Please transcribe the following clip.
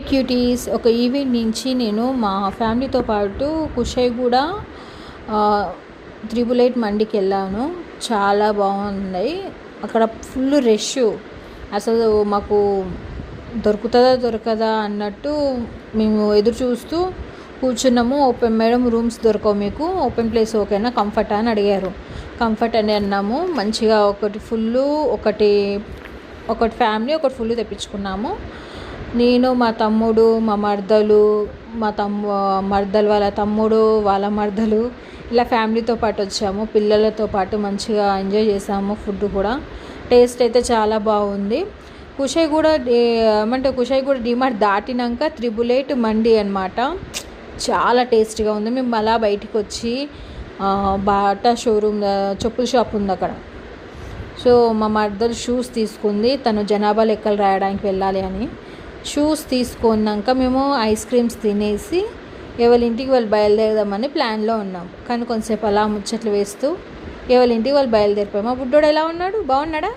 Cuties ఒక event నుంచి నేను మా ఫ్యామిలీతో పాటు కుషాయిగూడ త్రిబుల్ ఎయిట్ మండికి వెళ్ళాను. చాలా బాగుంది. అక్కడ ఫుల్ రష్. అసలు మాకు దొరుకుతుందా దొరకదా అన్నట్టు మేము ఎదురు చూస్తూ కూర్చున్నాము. మేడం రూమ్స్ దొరకవు మీకు, ఓపెన్ ప్లేస్ ఓకేనా, కంఫర్ట్ అని అడిగారు. కంఫర్ట్ అని అన్నాము. మంచిగా ఒకటి ఫుల్, ఒకటి ఫ్యామిలీ, ఒకటి ఫుల్ తెప్పించుకున్నాము. నేను, మా తమ్ముడు, మా మరదలు, మరదలు వాళ్ళ తమ్ముడు, వాళ్ళ మరదలు, ఇలా ఫ్యామిలీతో పాటు వచ్చాము. పిల్లలతో పాటు మంచిగా ఎంజాయ్ చేసాము. ఫుడ్ కూడా టేస్ట్ అయితే చాలా బాగుంది. కుషాయిగూడ డిమార్ట్ దాటినాక త్రిబుల్ ఎయిట్ మండి అనమాట. చాలా టేస్టీగా ఉంది. మేము అలా బయటికి వచ్చి బాటా షోరూమ్, చెప్పుల షాప్ ఉంది అక్కడ. సో మా మరదలు షూస్ తీసుకుంది, తను జనాభా లెక్కలు రాయడానికి వెళ్ళాలి అని. షూస్ తీసుకున్నాక మేము ఐస్ క్రీమ్స్ తినేసి ఎవరి ఇంటికి వాళ్ళు బయలుదేరదామని ప్లాన్లో ఉన్నాం. కానీ కొంతసేపు అలా ముచ్చట్లు వేస్తూ ఎవరి ఇంటికి వాళ్ళు బయలుదేరిపోయాం. మా బుడ్డోడు ఎలా ఉన్నాడు? బాగున్నాడా?